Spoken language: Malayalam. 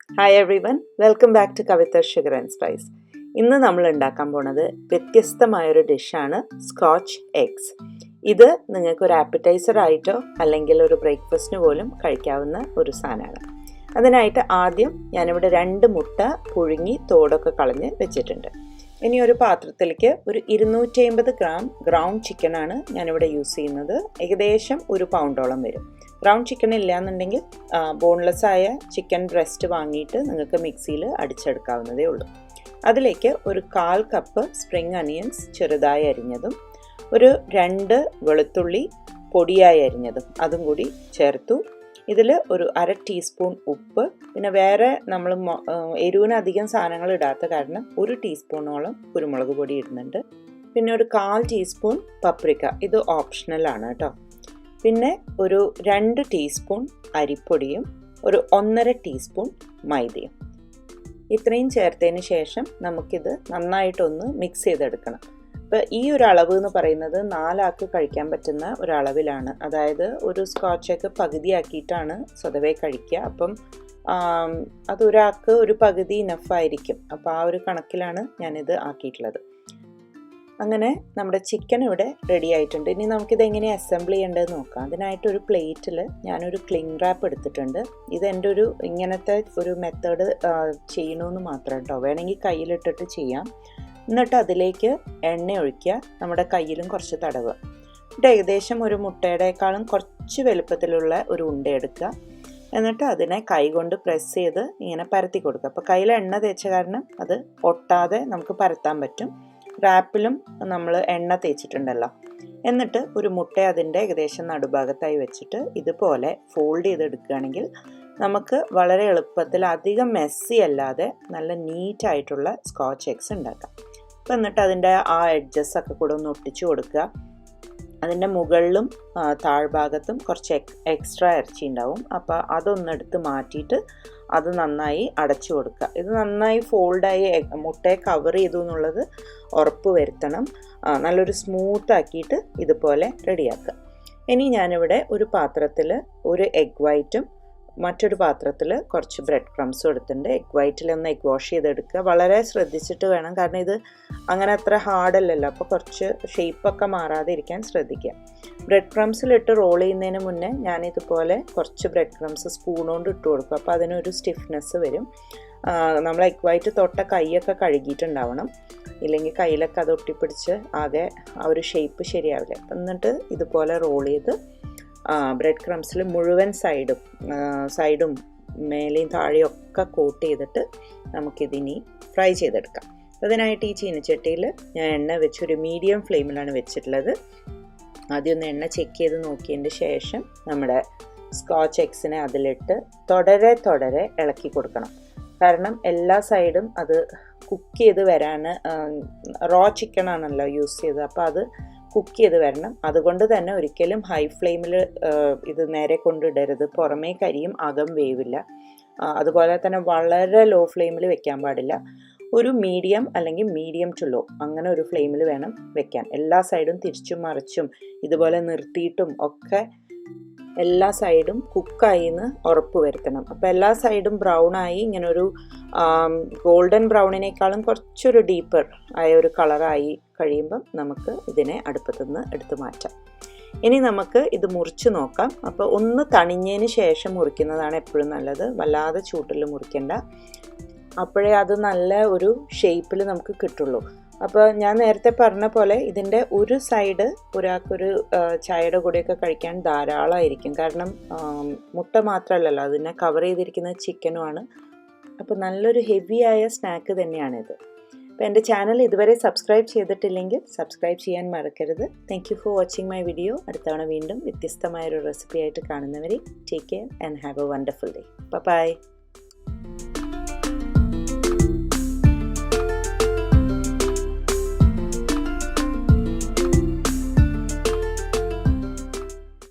Hi everyone, welcome back to Kavitha Sugar and Spice. ഇന്ന് നമ്മൾ ഉണ്ടാക്കാൻ പോണത് വ്യത്യസ്തമായൊരു ഡിഷാണ് സ്കോച്ച് എഗ്സ്. ഇത് നിങ്ങൾക്ക് ഒരു ആപ്പറ്റൈസർ ആയിട്ടോ അല്ലെങ്കിൽ ഒരു ബ്രേക്ക്ഫാസ്റ്റിന് പോലും കഴിക്കാവുന്ന ഒരു സാധനമാണ്. അതിനായിട്ട് ആദ്യം ഞാനിവിടെ 2 മുട്ട പുഴുങ്ങി തോടൊക്കെ കളഞ്ഞ് വെച്ചിട്ടുണ്ട്. ഇനി ഒരു പാത്രത്തിലേക്ക് ഒരു 250 ഗ്രാം ഗ്രൗണ്ട് ചിക്കനാണ് ഞാനിവിടെ യൂസ് ചെയ്യുന്നത്. ഏകദേശം 1 പൗണ്ടോളം വരും. ഗ്രൗണ്ട് ചിക്കൻ ഇല്ലയെന്നുണ്ടെങ്കിൽ ബോൺലെസ് ആയ ചിക്കൻ ബ്രസ്റ്റ് വാങ്ങിയിട്ട് നിങ്ങൾക്ക് മിക്സിയിൽ അടിച്ചെടുക്കാവുന്നതേ ഉള്ളൂ. അതിലേക്ക് ഒരു 1/4 കപ്പ് സ്പ്രിംഗ് അനിയൻസ് ചെറുതായി അരിഞ്ഞതും ഒരു 2 വെളുത്തുള്ളി പൊടിയായി അരിഞ്ഞതും അതും കൂടി ചേർത്തു. ഇതിൽ ഒരു 1/2 ടീസ്പൂൺ ഉപ്പ്, പിന്നെ വേറെ നമ്മൾ എരിവിന് അധികം സാധനങ്ങൾ ഇടാത്ത കാരണം 1 ടീസ്പൂണോളം കുരുമുളക് പൊടി ഇടുന്നുണ്ട്. പിന്നെ ഒരു 1/4 ടീസ്പൂൺ പപ്രിക്ക, ഇത് ഓപ്ഷണലാണ് കേട്ടോ. പിന്നെ ഒരു 2 ടീസ്പൂൺ അരിപ്പൊടിയും ഒരു 1/2 ടീസ്പൂൺ മൈദയും. ഇത്രയും ചേർത്തതിന് ശേഷം നമുക്കിത് നന്നായിട്ടൊന്ന് മിക്സ് ചെയ്തെടുക്കണം. അപ്പോൾ ഈ ഒരു അളവ് എന്ന് പറയുന്നത് 4 ആൾക്ക് കഴിക്കാൻ പറ്റുന്ന ഒരളവിലാണ്. അതായത് ഒരു സ്കോച്ച് എഗ് പകുതിയാക്കിയിട്ടാണ് സ്വതവേ കഴിക്കുക. അപ്പം അതൊരാൾക്ക് ഒരു പകുതി ഇനഫായിരിക്കും. അപ്പോൾ ആ ഒരു കണക്കിലാണ് ഞാനിത് ആക്കിയിട്ടുള്ളത്. അങ്ങനെ നമ്മുടെ ചിക്കൻ ഇവിടെ റെഡി ആയിട്ടുണ്ട്. ഇനി നമുക്കിത് എങ്ങനെ അസംബിൾ ചെയ്യേണ്ടതെന്ന് നോക്കാം. അതിനായിട്ടൊരു പ്ലേറ്റിൽ ഞാനൊരു ക്ലിംഗ് റാപ്പ് എടുത്തിട്ടുണ്ട്. ഇത് എൻ്റെ ഒരു ഇങ്ങനത്തെ ഒരു മെത്തേഡ് ചെയ്യണമെന്ന് മാത്രം കേട്ടോ. വേണമെങ്കിൽ കയ്യിലിട്ടിട്ട് ചെയ്യാം. എന്നിട്ട് അതിലേക്ക് എണ്ണ ഒഴിക്കുക, നമ്മുടെ കയ്യിലും കുറച്ച് തടവുക. എന്നിട്ട് ഏകദേശം ഒരു മുട്ടയുടെക്കാളും കുറച്ച് വലുപ്പത്തിലുള്ള ഒരു ഉണ്ട എടുക്കുക. എന്നിട്ട് അതിനെ കൈ കൊണ്ട് പ്രസ് ചെയ്ത് ഇങ്ങനെ പരത്തി കൊടുക്കുക. അപ്പോൾ കയ്യിൽ എണ്ണ തേച്ച കാരണം അത് ഒട്ടാതെ നമുക്ക് പരത്താൻ പറ്റും. റാപ്പിലും നമ്മൾ എണ്ണ തേച്ചിട്ടുണ്ടല്ലോ. എന്നിട്ട് ഒരു മുട്ട അതിൻ്റെ ഏകദേശം നടുഭാഗത്തായി വെച്ചിട്ട് ഇതുപോലെ ഫോൾഡ് ചെയ്തെടുക്കുകയാണെങ്കിൽ നമുക്ക് വളരെ എളുപ്പത്തിൽ അധികം മെസ്സി അല്ലാതെ നല്ല നീറ്റായിട്ടുള്ള സ്കോച്ച് എഗ്സ് ഉണ്ടാക്കാം. അപ്പം എന്നിട്ട് അതിൻ്റെ ആ എഡ്ജസൊക്കെ കൂടെ ഒന്ന് ഒട്ടിച്ചു കൊടുക്കുക. അതിൻ്റെ മുകളിലും താഴ്ഭാഗത്തും കുറച്ച് എക്സ്ട്രാ ഇറച്ചി ഉണ്ടാവും. അപ്പോൾ അതൊന്നെടുത്ത് മാറ്റിയിട്ട് അത് നന്നായി അടച്ചു കൊടുക്കുക. ഇത് നന്നായി ഫോൾഡായി മുട്ടയെ കവർ ചെയ്തു എന്നുള്ളത് ഉറപ്പ് വരുത്തണം. നല്ലൊരു സ്മൂത്ത് ആക്കിയിട്ട് ഇതുപോലെ റെഡിയാക്കുക. ഇനി ഞാനിവിടെ ഒരു പാത്രത്തിൽ ഒരു എഗ് വൈറ്റും മറ്റൊരു പാത്രത്തിൽ കുറച്ച് ബ്രെഡ് ക്രംസും എടുത്തിട്ടുണ്ട്. എഗ് വൈറ്റിലൊന്ന് എഗ് വാഷ് ചെയ്തെടുക്കുക. വളരെ ശ്രദ്ധിച്ചിട്ട് വേണം, കാരണം ഇത് അങ്ങനെ അത്ര ഹാർഡല്ലല്ലോ. അപ്പോൾ കുറച്ച് ഷേപ്പൊക്കെ മാറാതെ ഇരിക്കാൻ ശ്രദ്ധിക്കുക. ബ്രെഡ് ക്രംസിലിട്ട് റോൾ ചെയ്യുന്നതിന് മുന്നേ ഞാനിതുപോലെ കുറച്ച് ബ്രെഡ് ക്രംസ് സ്പൂൺ കൊണ്ട് ഇട്ട് കൊടുക്കും. അപ്പോൾ അതിനൊരു സ്റ്റിഫ്നെസ് വരും. നമ്മൾ എഗ് വൈറ്റ് തൊട്ട കൈയൊക്കെ കഴുകിയിട്ടുണ്ടാവണം, ഇല്ലെങ്കിൽ കയ്യിലൊക്കെ അത് ഒട്ടിപ്പിടിച്ച് ആകെ ആ ഒരു ഷേപ്പ് ശരിയാവില്ല. എന്നിട്ട് ഇതുപോലെ റോൾ ചെയ്ത് ബ്രെഡ് ക്രംസിൽ മുഴുവൻ സൈഡും മേലെയും താഴെയും ഒക്കെ കോട്ട് ചെയ്തിട്ട് നമുക്കിതിനി ഫ്രൈ ചെയ്തെടുക്കാം. അതിനായിട്ട് ഈ ചീനച്ചട്ടിയിൽ ഞാൻ എണ്ണ വെച്ചൊരു മീഡിയം ഫ്ലെയിമിലാണ് വെച്ചിട്ടുള്ളത്. ആദ്യം ഒന്ന് എണ്ണ ചെക്ക് ചെയ്ത് നോക്കിയതിൻ്റെ ശേഷം നമ്മുടെ സ്കോച്ച് എഗ്സിനെ അതിലിട്ട് തുടരെ ഇളക്കി കൊടുക്കണം. കാരണം എല്ലാ സൈഡും അത് കുക്ക് ചെയ്ത് വരാൻ, റോ ചിക്കൻ ആണല്ലോ യൂസ് ചെയ്തത്, അപ്പോൾ അത് കുക്ക് ചെയ്ത് വരണം. അതുകൊണ്ട് തന്നെ ഒരിക്കലും ഹൈ ഫ്ലെയിമിൽ ഇത് നേരെ കൊണ്ടിടരുത്. പുറമേ കരിയും, അകം വേവില്ല. അതുപോലെ തന്നെ വളരെ ലോ ഫ്ലെയിമിൽ വെക്കാൻ പാടില്ല. ഒരു മീഡിയം അല്ലെങ്കിൽ മീഡിയം ടു ലോ അങ്ങനെ ഒരു ഫ്ലെയിമിൽ വേണം വെക്കാൻ. എല്ലാ സൈഡും തിരിച്ചും മറിച്ചും ഇതുപോലെ നിർത്തിയിട്ടും ഒക്കെ എല്ലാ സൈഡും കുക്കായി എന്ന് ഉറപ്പ് വരുത്തണം. അപ്പോൾ എല്ലാ സൈഡും ബ്രൗണായി ഇങ്ങനെ ഒരു ഗോൾഡൻ ബ്രൗണിനേക്കാളും കുറച്ചൊരു ഡീപ്പർ ആയ ഒരു കളറായി കഴിയുമ്പം നമുക്ക് ഇതിനെ അടുപ്പത്തു നിന്ന് എടുത്ത് മാറ്റാം. ഇനി നമുക്ക് ഇത് മുറിച്ച് നോക്കാം. അപ്പോൾ ഒന്ന് തണിഞ്ഞതിന് ശേഷം മുറിക്കുന്നതാണ് എപ്പോഴും നല്ലത്. വല്ലാതെ ചൂട്ടിൽ മുറിക്കണ്ട, അപ്പോഴേ അത് നല്ല ഒരു ഷേപ്പിൽ നമുക്ക് കിട്ടുള്ളൂ. അപ്പോൾ ഞാൻ നേരത്തെ പറഞ്ഞ പോലെ ഇതിൻ്റെ ഒരു സൈഡ് ഒരാൾക്കൊരു ചായയുടെ കൂടെയൊക്കെ കഴിക്കാൻ ധാരാളമായിരിക്കും. കാരണം മുട്ട മാത്രമല്ലല്ലോ, അതിനെ കവർ ചെയ്തിരിക്കുന്നത് ചിക്കനുമാണ്. അപ്പോൾ നല്ലൊരു ഹെവിയായ സ്നാക്ക് തന്നെയാണിത്. അപ്പോൾ എൻ്റെ ചാനൽ ഇതുവരെ സബ്സ്ക്രൈബ് ചെയ്തിട്ടില്ലെങ്കിൽ സബ്സ്ക്രൈബ് ചെയ്യാൻ മറക്കരുത്. Thank you for watching my video. അടുത്ത തവണ വീണ്ടും വ്യത്യസ്തമായൊരു റെസിപ്പി ആയിട്ട് കാണുന്നവരെ take care and have a wonderful day. By.